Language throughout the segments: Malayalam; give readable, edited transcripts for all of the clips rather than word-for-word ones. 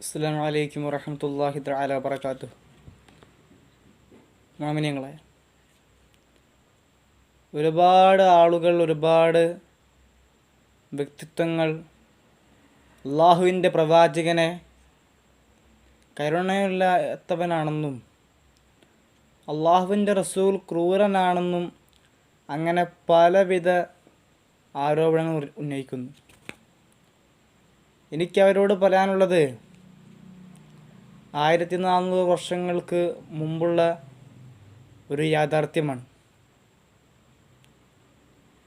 അസ്സലാമു അലൈക്കും വറഹ്മത്തുള്ളാഹി തആല വബറകാതുഹു. മോമിനിയങ്ങളെ, ഒരുപാട് ആളുകൾ, ഒരുപാട് വ്യക്തിത്വങ്ങൾ അള്ളാഹുവിൻ്റെ പ്രവാചകനെ കരുണയില്ലാത്തവനാണെന്നും അള്ളാഹുവിൻ്റെ റസൂൽ ക്രൂരനാണെന്നും അങ്ങനെ പലവിധ ആരോപണങ്ങൾ ഉന്നയിക്കുന്നു. എനിക്കവരോട് പറയാനുള്ളത്, 1400 വർഷങ്ങൾക്ക് മുമ്പുള്ള ഒരു യാഥാർത്ഥ്യമാണ്.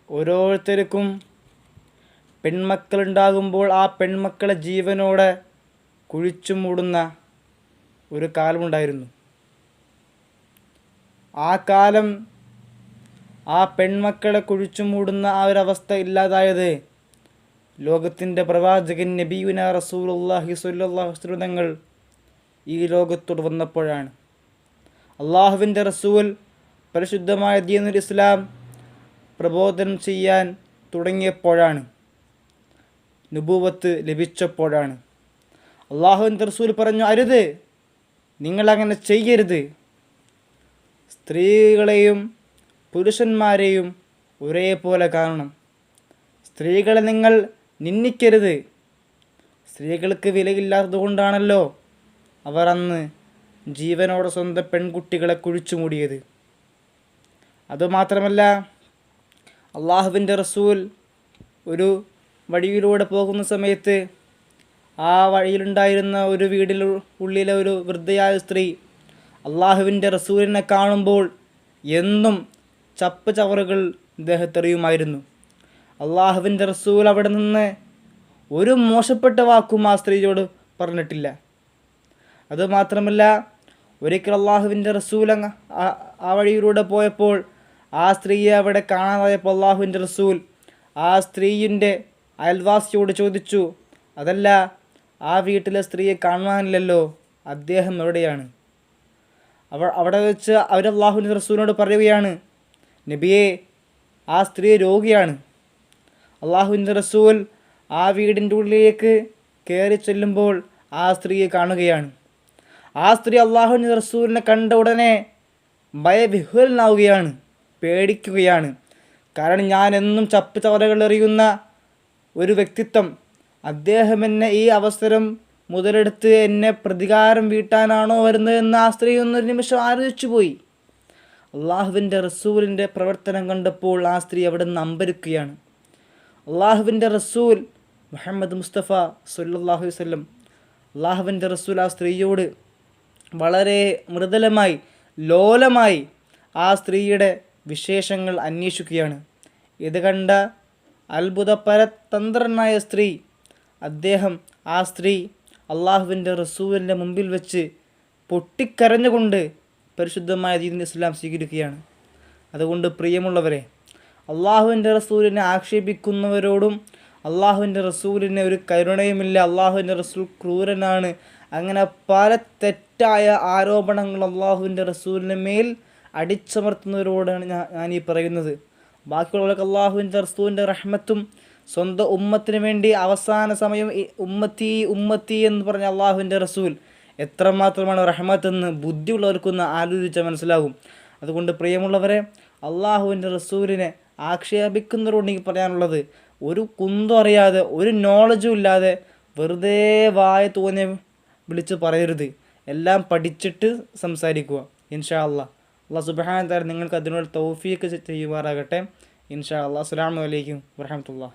ഓരോരുത്തർക്കും പെൺമക്കളുണ്ടാകുമ്പോൾ ആ പെൺമക്കളെ ജീവനോടെ കുഴിച്ചു മൂടുന്ന ഒരു കാലമുണ്ടായിരുന്നു. ആ കാലം, ആ പെൺമക്കളെ കുഴിച്ചു മൂടുന്ന ആ ഒരവസ്ഥ ഇല്ലാതായത് ലോകത്തിൻ്റെ പ്രവാചകൻ നബിയുനാ റസൂലുള്ളാഹി സ്വല്ലല്ലാഹു അലൈഹി വസല്ലം തങ്ങൾ ഈ ലോകത്തോട് വന്നപ്പോഴാണ്. അള്ളാഹുവിൻ്റെ റസൂൽ പരിശുദ്ധമായ ദീനുൽ ഇസ്ലാം പ്രബോധനം ചെയ്യാൻ തുടങ്ങിയപ്പോഴാണ്, നുബുവത്ത് ലഭിച്ചപ്പോഴാണ്. അള്ളാഹുവിൻ്റെ റസൂൽ പറഞ്ഞു, അരുത്, നിങ്ങളങ്ങനെ ചെയ്യരുത്. സ്ത്രീകളെയും പുരുഷന്മാരെയും ഒരേപോലെ കാണണം. സ്ത്രീകളെ നിങ്ങൾ നിന്ദിക്കരുത്. സ്ത്രീകൾക്ക് വിലയില്ലാത്തതുകൊണ്ടാണല്ലോ അവർ അന്ന് ജീവനോടെ സ്വന്തം പെൺകുട്ടികളെ കുഴിച്ചു മൂടിയത്. അതുമാത്രമല്ല, അള്ളാഹുവിൻ്റെ റസൂൽ ഒരു വഴിയിലൂടെ പോകുന്ന സമയത്ത് ആ വഴിയിലുണ്ടായിരുന്ന ഒരു ഉള്ളിലെ ഒരു വൃദ്ധയായ സ്ത്രീ അള്ളാഹുവിൻ്റെ റസൂലിനെ കാണുമ്പോൾ എന്നും ചപ്പ് ചവറുകൾ ദേഹത്തെറിയുമായിരുന്നു. അള്ളാഹുവിൻ്റെ റസൂൽ അവിടെ നിന്ന് ഒരു മോശപ്പെട്ട വാക്കും ആ സ്ത്രീയോട് പറഞ്ഞിട്ടില്ല. അതുമാത്രമല്ല, ഒരിക്കൽ അള്ളാഹുവിൻ്റെ റസൂൽ ആ വഴിയിലൂടെ പോയപ്പോൾ ആ സ്ത്രീയെ അവിടെ കാണാതായപ്പോൾ അള്ളാഹുവിൻ്റെ റസൂൽ ആ സ്ത്രീയുടെ അയൽവാസിയോട് ചോദിച്ചു, അതല്ല, ആ വീട്ടിലെ സ്ത്രീയെ കാണാനില്ലല്ലോ, അദ്ദേഹം എവിടെയാണ്? അവിടെ വെച്ച് അവർ അള്ളാഹുവിൻ്റെ റസൂലിനോട് പറയുകയാണ്, നബിയെ, ആ സ്ത്രീ രോഗിയാണ്. അള്ളാഹുവിൻ്റെ റസൂൽ ആ വീടിൻ്റെ ഉള്ളിലേക്ക് കയറി ചെല്ലുമ്പോൾ ആ സ്ത്രീയെ കാണുകയാണ്. ആ സ്ത്രീ അള്ളാഹുവിൻ്റെ റസൂലിനെ കണ്ട ഉടനെ ഭയവിഹ്വലനാവുകയാണ്, പേടിക്കുകയാണ്. കാരണം ഞാൻ എന്നും ചപ്പ് ചവറുകൾ എറിയുന്ന ഒരു വ്യക്തിത്വം, അദ്ദേഹം എന്നെ ഈ അവസരം മുതലെടുത്ത് എന്നെ പ്രതികാരം വീട്ടാനാണോ വരുന്നതെന്ന് ആ സ്ത്രീ ഒന്നൊരു നിമിഷം ആലോചിച്ചു പോയി. അള്ളാഹുവിൻ്റെ റസൂലിൻ്റെ പ്രവർത്തനം കണ്ടപ്പോൾ ആ സ്ത്രീ അവിടെ നിന്ന് അമ്പരക്കുകയാണ്. അള്ളാഹുവിൻ്റെ റസൂൽ മുഹമ്മദ് മുസ്തഫ സല്ലല്ലാഹു അലൈഹി വസല്ലം, അള്ളാഹുവിൻ്റെ റസൂൽ ആ സ്ത്രീയോട് വളരെ മൃദുലമായി, ലോലമായി ആ സ്ത്രീയുടെ വിശേഷങ്ങൾ അന്വേഷിക്കുകയാണ്. ഇത് കണ്ട അത്ഭുതപരതന്ത്രനായ സ്ത്രീ, ആ സ്ത്രീ അള്ളാഹുവിൻ്റെ റസൂലിൻ്റെ മുമ്പിൽ വെച്ച് പൊട്ടിക്കരഞ്ഞുകൊണ്ട് പരിശുദ്ധമായ ദീനുൽ ഇസ്ലാം സ്വീകരിക്കുകയാണ്. അതുകൊണ്ട് പ്രിയമുള്ളവരെ, അള്ളാഹുവിൻ്റെ റസൂലിനെ ആക്ഷേപിക്കുന്നവരോടും അള്ളാഹുവിൻ്റെ റസൂലിന് ഒരു കരുണയുമില്ല, അള്ളാഹുവിൻ്റെ റസൂൽ ക്രൂരനാണ്, അങ്ങനെ പല തെറ്റായ ആരോപണങ്ങൾ അള്ളാഹുവിൻ്റെ റസൂലിന് മേൽ അടിച്ചമർത്തുന്നവരോടാണ് ഞാൻ ഈ പറയുന്നത്. ബാക്കിയുള്ളവർക്ക് അള്ളാഹുവിൻ്റെ റസൂലിൻ്റെ റഹ്മത്തും സ്വന്തം ഉമ്മത്തിന് വേണ്ടി അവസാന സമയം ഉമ്മത്തി ഉമ്മത്തി എന്ന് പറഞ്ഞ അള്ളാഹുവിൻ്റെ റസൂൽ എത്രമാത്രമാണ് റഹ്മത്തെന്ന് ബുദ്ധിയുള്ളവർക്കൊന്ന് ആലോചിച്ചാൽ മനസ്സിലാകും. അതുകൊണ്ട് പ്രിയമുള്ളവരെ, അള്ളാഹുവിൻ്റെ റസൂലിനെ ആക്ഷേപിക്കുന്നവരോട് എനിക്ക് പറയാനുള്ളത്, ഒരു കുന്തം അറിയാതെ, ഒരു നോളജും ഇല്ലാതെ വെറുതെ വായ തോന്നിയ വിളിച്ച് പറയരുത്. എല്ലാം പഠിച്ചിട്ട് സംസാരിക്കുക. ഇൻഷാ അല്ലാഹ്. അല്ലാഹു സുബ്ഹാനഹു വ തആല നിങ്ങൾക്ക് അതിനുള്ള തൗഫീഖ് ചെയ്യുമാറാകട്ടെ. ഇൻഷാ അല്ലാഹ്. അസ്സലാമു അലൈക്കും വറഹ്മത്തുള്ളാഹി.